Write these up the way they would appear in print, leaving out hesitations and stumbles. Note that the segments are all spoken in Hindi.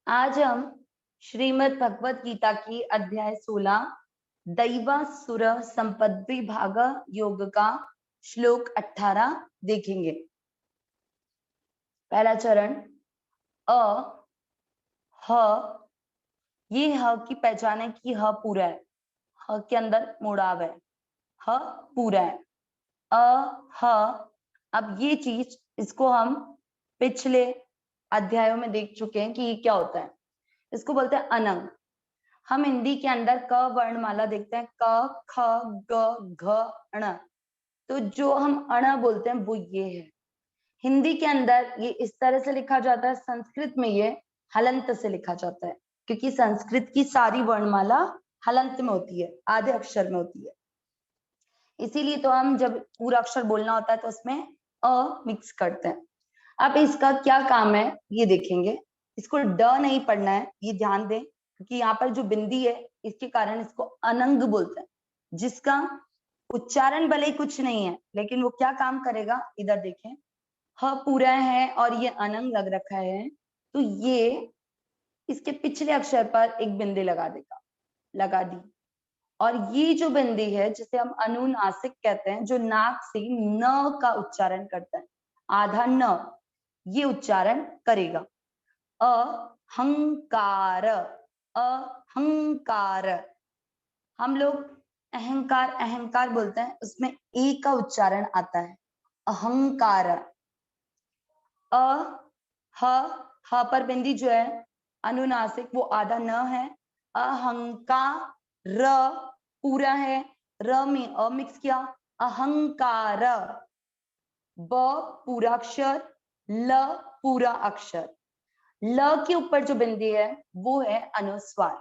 आज हम श्रीमद् भगवत गीता की अध्याय 16 दैवासुर संपद्वि भाग योग का श्लोक 18 देखेंगे। पहला चरण अ ह। ये ह की पहचान है कि ह पूरा है, ह के अंदर मुड़ाव है, ह पूरा है। ह। अब ये चीज इसको हम पिछले अध्यायों में देख चुके हैं कि ये क्या होता है। इसको बोलते हैं अनंग। हम हिंदी के अंदर क वर्णमाला देखते हैं, क ख ग घ ण। तो जो हम अण बोलते हैं वो ये है। हिंदी के अंदर ये इस तरह से लिखा जाता है, संस्कृत में ये हलंत से लिखा जाता है, क्योंकि संस्कृत की सारी वर्णमाला हलंत में होती है, आधे अक्षर में होती है। इसीलिए तो हम जब पूरा अक्षर बोलना होता है तो उसमें अ मिक्स करते हैं। अब इसका क्या काम है ये देखेंगे। इसको ड नहीं पढ़ना है, ये ध्यान दें, क्योंकि यहाँ पर जो बिंदी है इसके कारण इसको अनंग बोलते हैं, जिसका उच्चारण भले ही कुछ नहीं है लेकिन वो क्या काम करेगा इधर देखें। ह पूरा है और ये अनंग लग रखा है, तो ये इसके पिछले अक्षर पर एक बिंदी लगा देगा, लगा दी। और ये जो बिंदी है जिसे हम अनुनासिक कहते हैं, जो नाक से न का उच्चारण करता है, आधा न ये उच्चारण करेगा। अहंकार, अहंकार। हम लोग अहंकार अहंकार बोलते हैं, उसमें ए का उच्चारण आता है, अहंकार। अ ह पर बिंदी जो है अनुनासिक वो आधा न है। अहंकार र पूरा है, र में अ मिक्स किया, अहंकार। ब पूरा अक्षर, ल पूरा अक्षर। ल के ऊपर जो बिंदी है वो है अनुस्वार।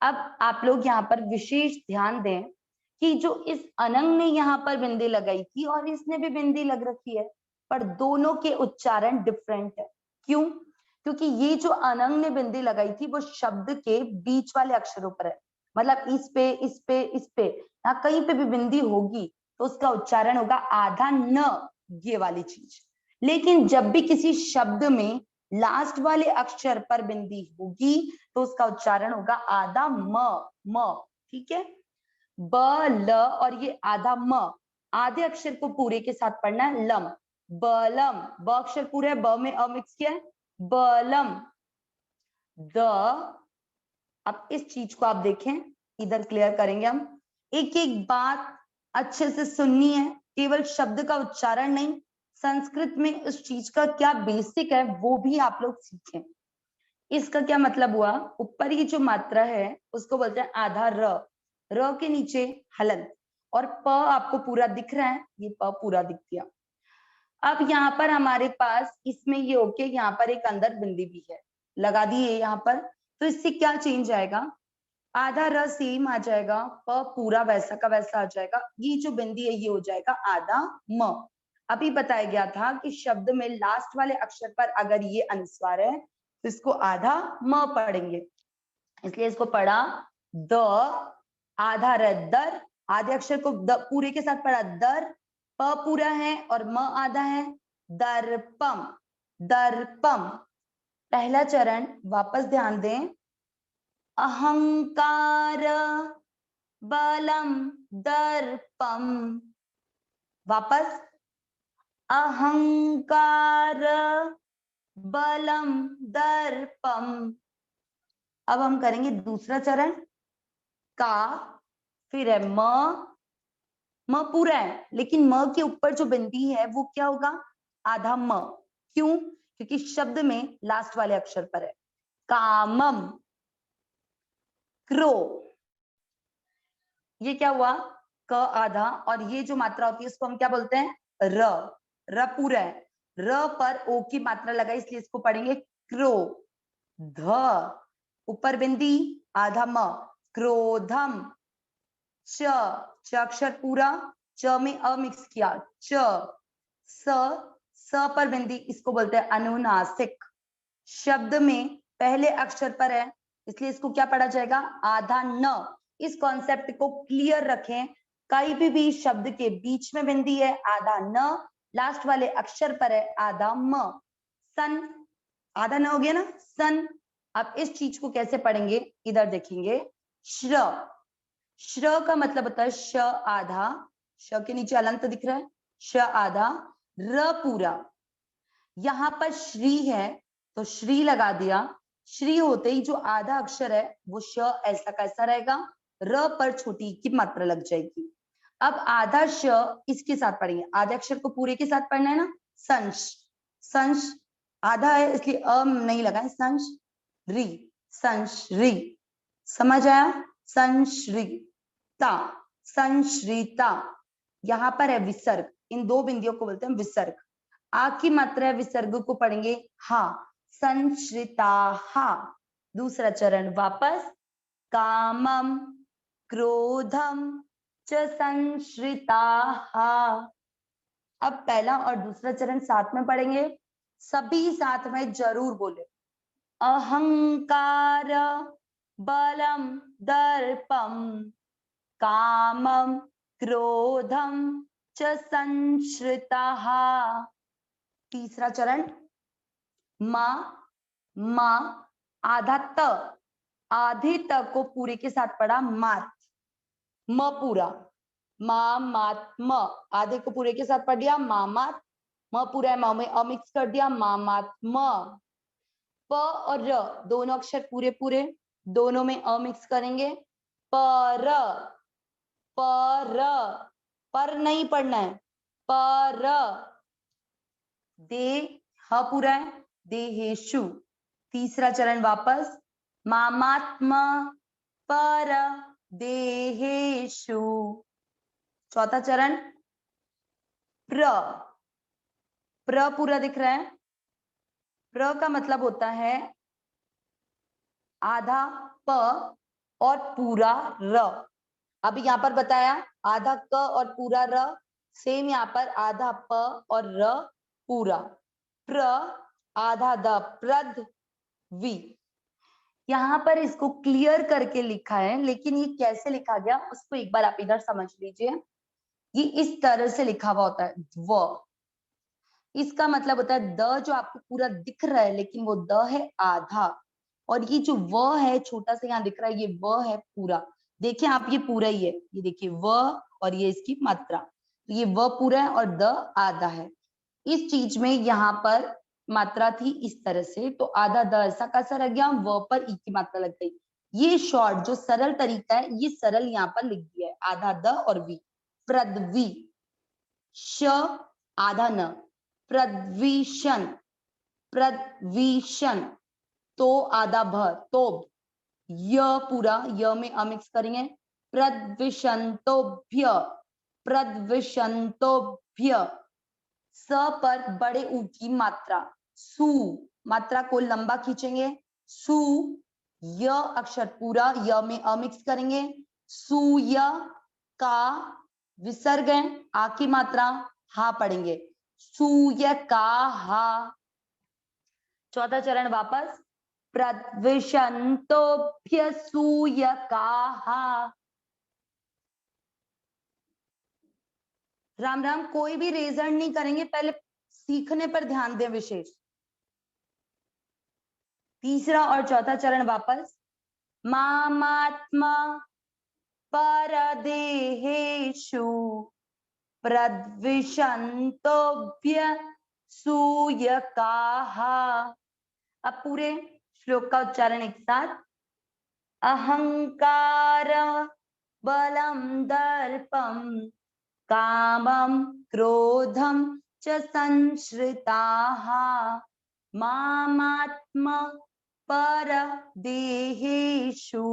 अब आप लोग यहाँ पर विशेष ध्यान दें कि जो इस अनंग ने यहाँ पर बिंदी लगाई थी और इसने भी बिंदी लग रखी है, पर दोनों के उच्चारण डिफरेंट है। क्यों? क्योंकि ये जो अनंग ने बिंदी लगाई थी वो शब्द के बीच वाले अक्षरों पर है, मतलब इस पे इस पे इस पे, यहाँ कहीं पे भी बिंदी होगी तो उसका उच्चारण होगा आधा न, ये वाली चीज। लेकिन जब भी किसी शब्द में लास्ट वाले अक्षर पर बिंदी होगी तो उसका उच्चारण होगा आधा म। ठीक है, ब ल और ये आधा म, आधे अक्षर को पूरे के साथ पढ़ना है, लम, बलम। ब अक्षर पूरा है, ब में अ मिक्स किया है, बलम। द, अब इस चीज को आप देखें, इधर क्लियर करेंगे हम। एक एक बात अच्छे से सुननी है, केवल शब्द का उच्चारण नहीं, संस्कृत में इस चीज का क्या बेसिक है वो भी आप लोग सीखें। इसका क्या मतलब हुआ, ऊपर की जो मात्रा है उसको बोलते हैं आधा र, र के नीचे हलंत, और प आपको पूरा दिख रहा है, ये प पूरा दिख गया। अब यहाँ पर हमारे पास इसमें ये ओके, यहाँ पर एक अंदर बिंदी भी है, लगा दी है यहाँ पर, तो इससे क्या चेंज आएगा, आधा र सेम आ जाएगा, प पूरा वैसा का वैसा आ जाएगा, ये जो बिंदी है ये हो जाएगा आधा म। अभी बताया गया था कि शब्द में लास्ट वाले अक्षर पर अगर ये अनुस्वार है तो इसको आधा म पढ़ेंगे, इसलिए इसको पढ़ा द, आधा र दर, आधे अक्षर को द पूरे के साथ पढ़ा दर, प पूरा है और म आधा है, दर्पम, दर्पम। पहला चरण वापस ध्यान दें, अहंकार बलम दर्पम, वापस अहंकार बलम दर्पम। अब हम करेंगे दूसरा चरण, का, फिर है म पूरा है लेकिन म के ऊपर जो बिंदी है वो क्या होगा, आधा म। क्यों? क्योंकि शब्द में लास्ट वाले अक्षर पर है, कामम, क्रो। ये क्या हुआ, क आधा, और ये जो मात्रा होती है उसको हम क्या बोलते हैं, र, र पूरा है, र पर ओ की मात्रा लगाई इसलिए इसको पढ़ेंगे क्रो। ध, ऊपर बिंदी आधा म, क्रोधम। च, च अक्षर पूरा, च में अ मिक्स किया, च। स पर बिंदी, इसको बोलते हैं अनुनासिक, शब्द में पहले अक्षर पर है इसलिए इसको क्या पढ़ा जाएगा, आधा न। इस कॉन्सेप्ट को क्लियर रखें, कहीं भी शब्द के बीच में बिंदी है आधा न, लास्ट वाले अक्षर पर है आधा म। सन, आधा न हो गया ना, सन, अब इस चीज को कैसे पढ़ेंगे, इधर देखेंगे। श्र, श्र का मतलब होता है श आधा, श के नीचे अलंत दिख रहा है, श आधा, र पूरा। यहाँ पर श्री है तो श्री लगा दिया, श्री होते ही जो आधा अक्षर है वो श ऐसा कैसा रहेगा, र पर छोटी की मात्रा लग जाएगी। अब आधा श इसके साथ पढ़ेंगे, आधे अक्षर को पूरे के साथ पढ़ना है ना, संश, संश आधा है इसलिए नहीं लगा है, संश री, संश्री, समझ आया, संश्रिता, संश्रिता। यहाँ पर है विसर्ग, इन दो बिंदियों को बोलते हैं विसर्ग। आ की मात्रा है विसर्ग को पढ़ेंगे हा, संश्रिता हा। दूसरा चरण वापस, कामम क्रोधम च संश्रिता हा। अब पहला और दूसरा चरण साथ में पढ़ेंगे, सभी साथ में जरूर बोले। अहंकार बलम दर्पम कामम क्रोधम च संश्रिताः। तीसरा चरण, मा, मा आधा त, आधे त को पूरे के साथ पढ़ा मात, म पूरा, मा मात म, आधे को पूरे के साथ पढ़ दिया मा मात, म पूरा है, म में अ मिक्स कर दिया मा मात म। प और र दोनों अक्षर पूरे पूरे, दोनों में अ मिक्स करेंगे, पर, पर नहीं पढ़ना है, पर, दे ह पूरा है, देहेशु। तीसरा चरण वापस, मामात्म पर देहेशु। चौथा चरण, प्र, प्र पूरा दिख रहा है, प्र का मतलब होता है आधा प और पूरा र। अभी यहाँ पर बताया आधा क और पूरा र, सेम यहाँ पर आधा प और र पूरा, प्र आधा द, प्रद वी। यहाँ पर इसको क्लियर करके लिखा है, लेकिन ये कैसे लिखा गया उसको एक बार आप इधर समझ लीजिए। ये इस तरह से लिखा हुआ होता है, व, इसका मतलब होता है द जो आपको पूरा दिख रहा है लेकिन वो द है आधा, और ये जो व है छोटा सा यहाँ दिख रहा है ये व है पूरा। देखिए आप ये पूरा ही है, ये देखिए व और ये इसकी मात्रा, तो ये व पूरा है और द आधा है। इस चीज में यहाँ पर मात्रा थी इस तरह से, तो आधा द ऐसा कैसा रह गया, व पर ई की मात्रा लग गई। ये शॉर्ट जो सरल तरीका है ये सरल यहाँ पर लिख दिया है, आधा द और वी, पृथ्वी, श आधा न, पृथ्वीशन, पृथ्वीशन, तो आधा भ, तो य पूरा, य में अमिक्स करेंगे, प्रद्विषंतोभ्य, प्रद्विषंतोभ्य। स पर बड़े ऊ की मात्रा, सु, मात्रा को लंबा खींचेंगे, सु, य अक्षर पूरा, य में अमिक्स करेंगे, सूय का, विसर्ग है, आ की मात्रा हा पढ़ेंगे, सूय का हा। चौथा चरण वापस, प्रद्विषंतोभ्य सूयकाः। राम राम, कोई भी रेजर नहीं करेंगे, पहले सीखने पर ध्यान दें विशेष। तीसरा और चौथा चरण वापस, मामात्मा परदेहेषु प्रद्विषंतोभ्य सूयकाः। अब पूरे श्लोक का उच्चारण एक साथ, अहंकार बलम दर्पम कामम क्रोधम च संश्रिताः मामात्म पर देहेषु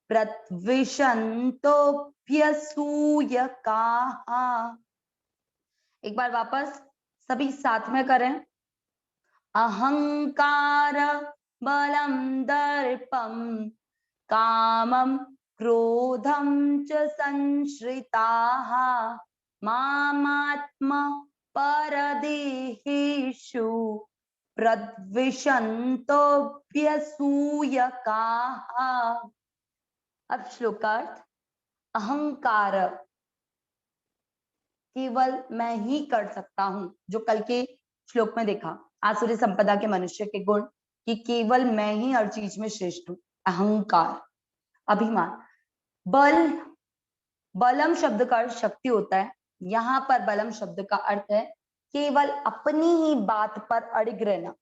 प्रद्विषंतोभ्यसूयकाः। एक बार वापस सभी साथ में करें, अहंकार बलम दर्पम कामम क्रोधम च संश्रिताः मामात्म परदेहेषु प्रद्विषंतोभ्यसूयकाः। अब श्लोकार्थ, अहंकार केवल मैं ही कर सकता हूं, जो कल के श्लोक में देखा, आसुरी संपदा के मनुष्य के गुण, कि केवल मैं ही हर चीज में श्रेष्ठ हूं। अहंकार, अभिमान। बल, बलम शब्द का अर्थ शक्ति होता है। यहाँ पर बलम शब्द का अर्थ है केवल अपनी ही बात पर अड़िग रहना।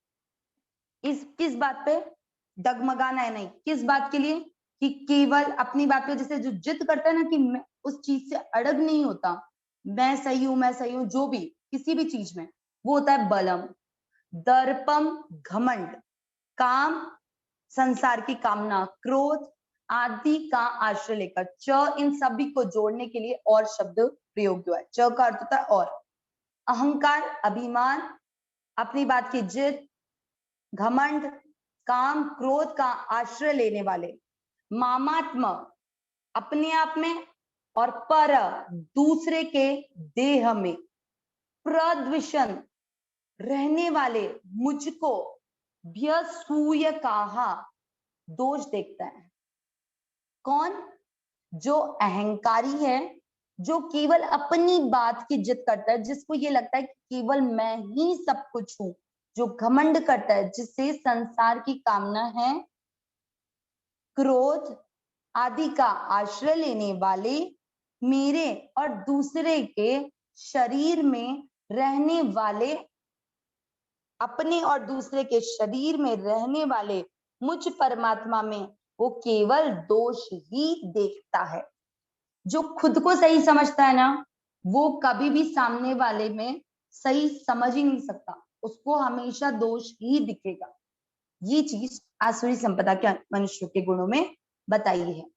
इस किस बात पे? डगमगाना है नहीं, किस बात के लिए? कि केवल अपनी बात पे, जैसे जो जिद करता है ना कि मैं उस चीज से अड़ग नहीं होता, मैं सही हूं, मैं सही हूं, जो भी किसी भी चीज में, वो होता है बलम। दर्पम, घमंड। काम, संसार की कामना। क्रोध आदि का आश्रय लेकर। च, इन सभी को जोड़ने के लिए और शब्द प्रयोग हुआ है। च का अर्थ होता है और। अहंकार, अभिमान, अपनी बात की जिद। घमंड, काम क्रोध का आश्रय लेने वाले। मामात्म, अपने आप में। और पर, दूसरे के देह में। प्रद्विषण, रहने वाले, मुझको। भ्यसूय कहा, दोष देखता है। कौन? जो अहंकारी है, जो केवल अपनी बात की जिद करता है, जिसको ये लगता है कि केवल मैं ही सब कुछ हूं। जो घमंड करता है, जिससे संसार की कामना है। क्रोध आदि का आश्रय लेने वाले, मेरे और दूसरे के शरीर में रहने वाले, अपने और दूसरे के शरीर में रहने वाले मुझ परमात्मा में वो केवल दोष ही देखता है। जो खुद को सही समझता है ना, वो कभी भी सामने वाले में सही समझ ही नहीं सकता, उसको हमेशा दोष ही दिखेगा। ये चीज आसुरी संपदा के मनुष्य के गुणों में बताई है।